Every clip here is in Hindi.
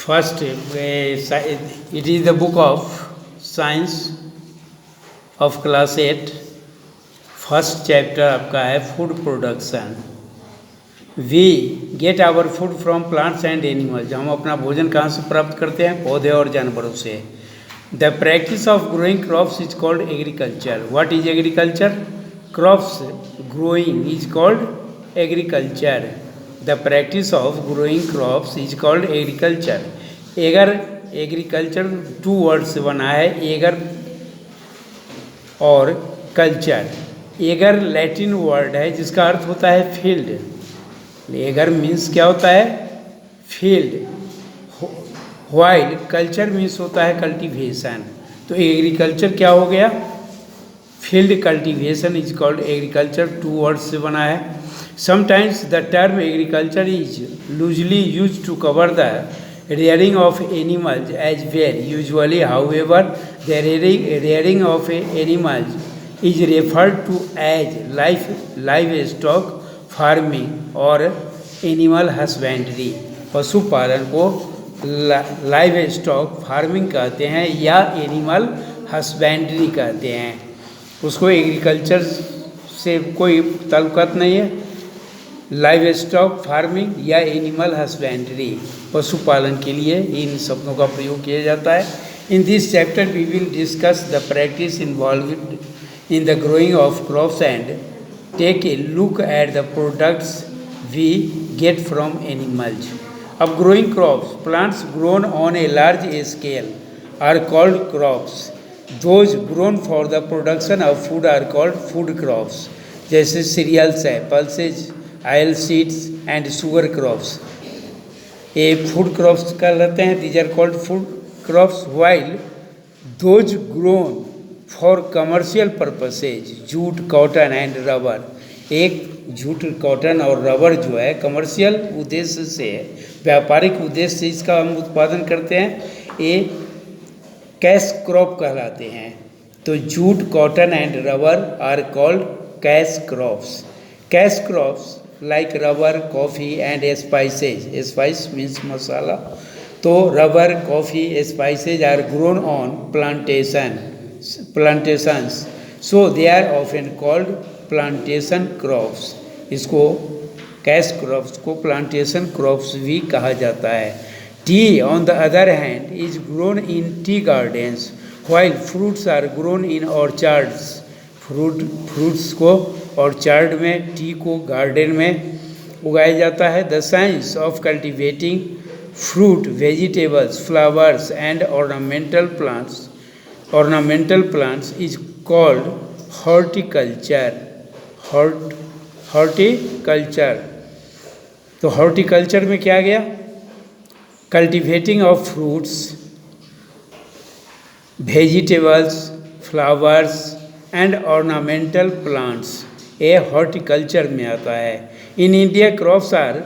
First, it is the book of science of class 8. First chapter आपका है food production. We get our food from plants and animals. हम अपना भोजन कहाँ से प्राप्त करते हैं? पौधे और जानवरों से. The practice of growing crops is called agriculture. What is agriculture? Crops growing is called agriculture. The practice of growing crops is called agriculture. Agriculture 2 word से बना है, एगर और कल्चर. एगर लैटिन वर्ड है जिसका अर्थ होता है फील्ड. एगर मीन्स क्या होता है? फील्ड. वाइल्ड कल्चर मीन्स होता है कल्टीवेशन. तो एग्रीकल्चर क्या हो गया? Field cultivation is called agriculture. 2 word से बना है. Sometimes the term agriculture is loosely use to cover the rearing of animals as well. Usually, however, the rearing of animals is referred to as livestock farming or animal husbandry. पशुपालन को लाइव फार्मिंग कहते हैं या एनिमल हस्बेंड्री कहते हैं. उसको एग्रीकल्चर से कोई ताल्लुकात नहीं है. लाइव स्टॉक फार्मिंग या एनिमल हस्बेंड्री, पशुपालन के लिए इन शब्दों का प्रयोग किया जाता है. In this chapter we will discuss the practice involved in the growing of crops and take a look at the products we get from animals. अब growing crops, plants grown on a large scale are called crops. Those grown for the production of food are called food crops. जैसे सीरियल्स है, pulses, oil seeds and sugar crops, ये फूड क्रॉप्स कहलाते हैं. These are called food crops. While those grown for commercial purposes, jute, cotton and rubber. एक जूट, कॉटन और रबर जो है कमर्शियल उद्देश्य से, व्यापारिक उद्देश्य से इसका हम उत्पादन करते हैं, ये कैश क्रॉप कहलाते हैं. तो jute, cotton and rubber are called cash crops. Cash crops like rubber, coffee and spices. Spice means masala. So rubber, coffee, spices are grown on plantations. So they are often called plantation crops. इसको कैश क्रॉप्स को प्लांटेशन क्रॉप्स भी कहा जाता है. Tea on the other hand is grown in tea gardens, while fruits are grown in orchards. Fruits को ऑर्चार्ड में, टी को गार्डन में उगाया जाता है. The science of cultivating fruit, vegetables, flowers and ornamental plants is called horticulture. Horticulture. तो हॉर्टिकल्चर में क्या गया? Cultivating of fruits, vegetables, flowers and ornamental plants, ये हॉर्टिकल्चर में आता है. In India crops are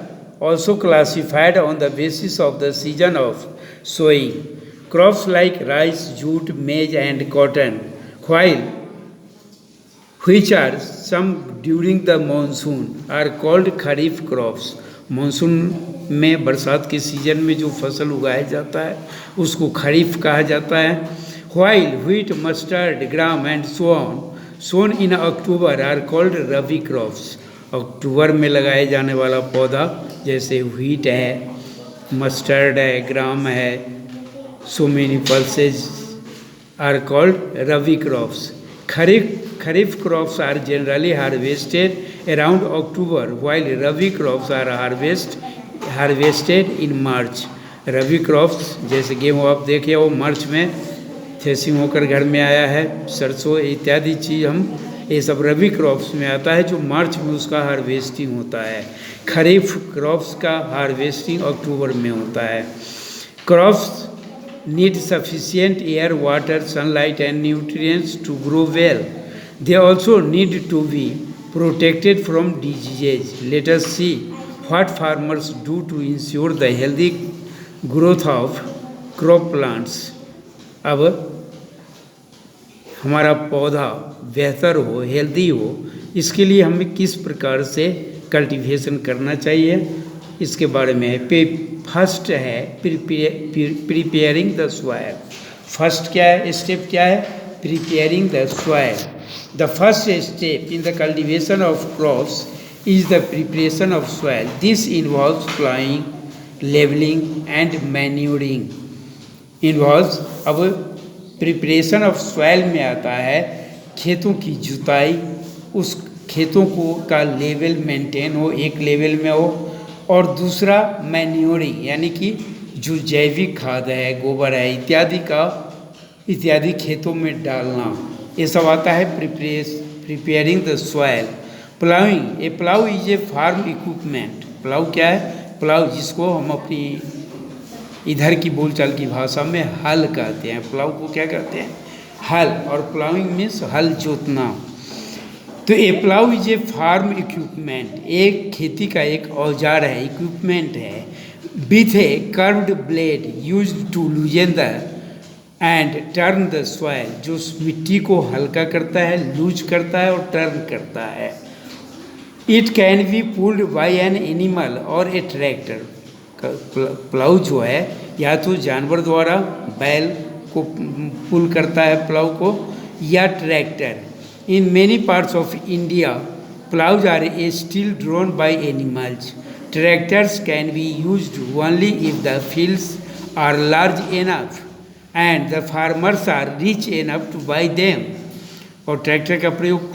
also classified on the basis of the season of sowing. Crops like rice, jute, maize and cotton, which are some during the monsoon are called kharif crops. Monsoon में, बरसात के सीजन में जो फसल उगाया जाता है उसको खरीफ कहा जाता है. While wheat, mustard, gram and so on sown in October are called rabi crops. अक्टूबर में लगाए जाने वाला पौधा जैसे व्हीट है, मस्टर्ड है, ग्राम है, so many pulses are called rabi crops. Kharif crops are generally harvested around October while rabi crops are harvested in March. Rabi crops जैसे गेहूँ आप देखिए वो मार्च में थ्रेसिंग होकर घर में आया है. सरसों इत्यादि चीज़ ये सब रबी क्रॉप्स में आता है जो मार्च में उसका हार्वेस्टिंग होता है. खरीफ क्रॉप्स का हार्वेस्टिंग अक्टूबर में होता है. Crops need sufficient air, water, sunlight and nutrients to grow well. They also need to be protected from diseases. Let us see what farmers do to ensure the healthy growth of crop plants. अब हमारा पौधा बेहतर हो, हेल्दी हो, इसके लिए हमें किस प्रकार से कल्टीवेशन करना चाहिए इसके बारे में है। फर्स्ट है प्रिपेयरिंग द सॉइल। फर्स्ट क्या है, स्टेप क्या है? Preparing the soil. The first step in the cultivation of crops is the preparation of soil. This involves ploughing, levelling and manuring. Involves, अब प्रिपरेशन ऑफ सॉइल में आता है खेतों की जुताई, उस खेतों को का लेवल मेंटेन हो, एक लेवल में हो, और दूसरा मैन्योरिंग यानी कि जो जैविक खाद है, गोबर है इत्यादि खेतों में डालना, ये सब आता है preparing the soil. Ploughing, a plough is a farm equipment. Plough क्या है? प्लाउ जिसको हम अपनी इधर की बोलचाल की भाषा में हल कहते हैं। प्लाउ को क्या कहते हैं? हल। और प्लाउइंग मीन्स हल जोतना। तो a plough is a farm equipment, एक खेती का एक औजार है, इक्विपमेंट है। With a curved blade use to loosen the and turn the soil, जो मिट्टी को हल्का करता है, लूज करता है और टर्न करता है। It can be pulled by an animal और ए ट्रैक्टर। प्लाउ जो है या तो जानवर द्वारा, बैल को पुल करता है प्लाउ को, या tractor. In many parts of India ploughs are a still drawn by animals. Tractors can be used only if the fields are large enough and the farmers are rich enough to buy them. और ट्रैक्टर का प्रयोग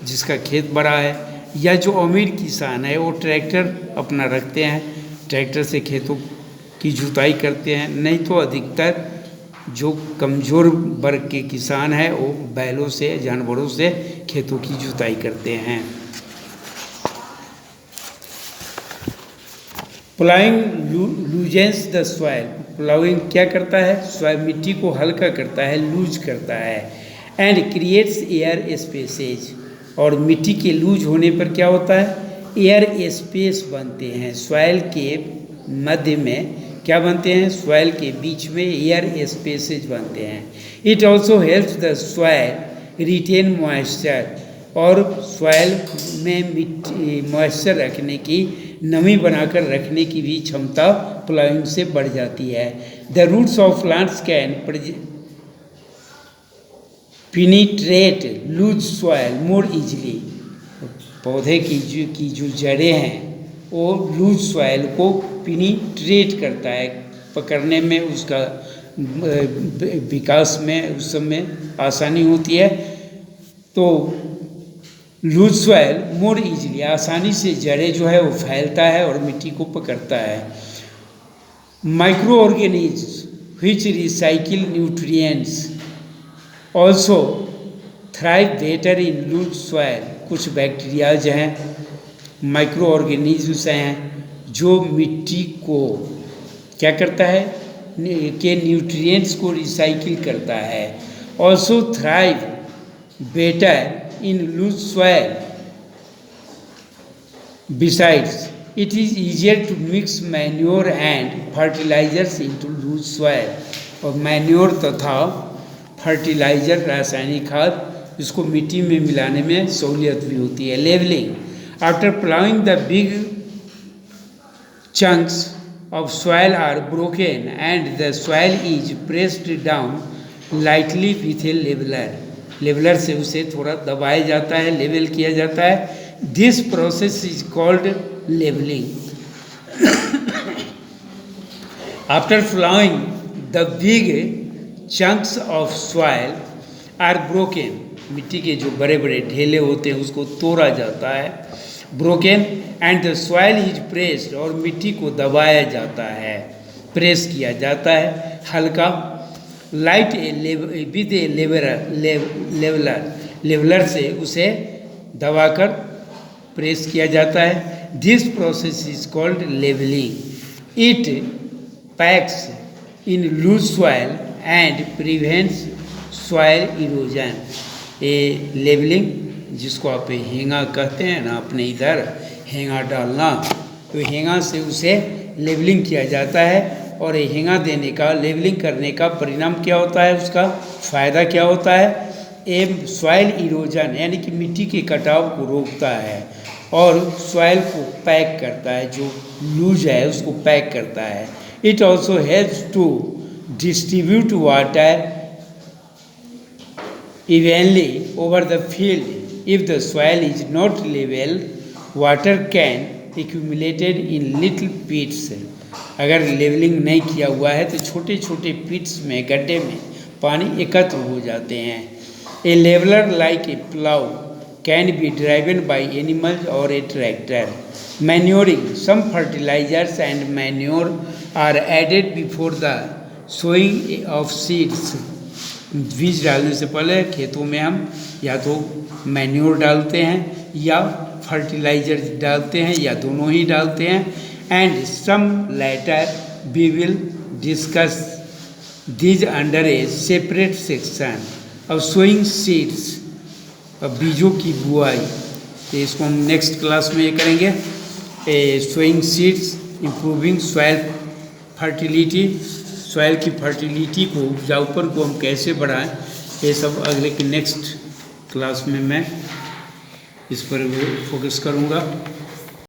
जिसका खेत बड़ा है या जो अमीर किसान है वो ट्रैक्टर अपना रखते हैं, ट्रैक्टर से खेतों की जुताई करते हैं। नहीं तो अधिकतर जो कमज़ोर वर्ग के किसान हैं वो बैलों से, जानवरों से खेतों की जुताई करते हैं। Ploughing loosens the soil. Ploughing क्या करता है? सॉइल, मिट्टी को हल्का करता है, लूज करता है। एंड क्रिएट्स एयर स्पेसेज, और मिट्टी के लूज होने पर क्या होता है? एयर स्पेस बनते हैं। सॉइल के मध्य में क्या बनते हैं? सॉइल के बीच में एयर स्पेसेज बनते हैं। It also helps the soil retain moisture, और सॉइल में मिट्टी मॉइस्चर रखने की, नमी बनाकर रखने की भी क्षमता प्लाउइंग से बढ़ जाती है। The roots of plants can penetrate loose soil more easily. पौधे की जो जड़ें हैं वो लूज सॉइल को पेनिट्रेट करता है, पकड़ने में, उसका विकास में उस समय आसानी होती है। तो लूज सॉइल मोर इजीली, आसानी से जड़ें जो है वो फैलता है और मिट्टी को पकड़ता है। Micro organism which recycle nutrients also thrive better in loose soil. कुछ बैक्टीरियाज हैं, माइक्रो ऑर्गेनिज्म्स हैं जो मिट्टी को क्या करता है? के न्यूट्रिएंट्स को रिसाइकिल करता है। Also thrive better in loose soil. Besides it is easier to mix manure and fertilisers into loose soil. और मैन्योर तथा फर्टिलाइजर, रासायनिक खाद, इसको मिट्टी में मिलाने में सहूलियत भी होती है। Levelling after ploughing the big chunks of soil are broken and the soil is pressed down lightly with a leveler. Leveller से उसे थोड़ा दबाया जाता है, लेवल किया जाता है। This process is called levelling. After ploughing the big chunks of soil are broken, मिट्टी के जो बड़े बड़े ढेले होते हैं उसको तोड़ा जाता है। Broken and the soil is pressed, और मिट्टी को दबाया जाता है, प्रेस किया जाता है हल्का। लाइट विद ए लेवलर से उसे दबाकर प्रेस किया जाता है। This process is called levelling. It packs in loose soil and prevents soil erosion. A levelling, जिसको आप हेंगा कहते हैं ना, अपने इधर हेंगा डालना, तो हेंगा से उसे लेवलिंग किया जाता है। और हेंगा देने का, लेवलिंग करने का परिणाम क्या होता है, उसका फ़ायदा क्या होता है? ए सॉइल इरोजन, यानी कि मिट्टी के कटाव को रोकता है। और सॉइल को पैक करता है, जो लूज है उसको पैक करता है। It also helps to distribute water evenly over the field. If the soil is not level, water can accumulated in little pits. अगर लेवलिंग नहीं किया हुआ है तो छोटे छोटे पिट्स में, गड्ढे में पानी एकत्र हो जाते हैं। A leveller like a plough can be driven by animals or a tractor. Manuring some fertilizers and manure are added before the sowing of seeds. बीज डालने से पहले खेतों में हम या तो मैन्योर डालते हैं या फर्टिलाइजर डालते हैं या दोनों ही डालते हैं। And some later we will discuss these under a separate section. अब सोइंग सीड्स, अब बीजों की बुआई, तो इसको हम नेक्स्ट क्लास में ये करेंगे। Sowing seeds, improving soil fertility, soil की फर्टिलिटी को, उपजाऊपन को हम कैसे बढ़ाएं, ये सब अगले की नेक्स्ट क्लास में मैं इस पर फोकस करूँगा।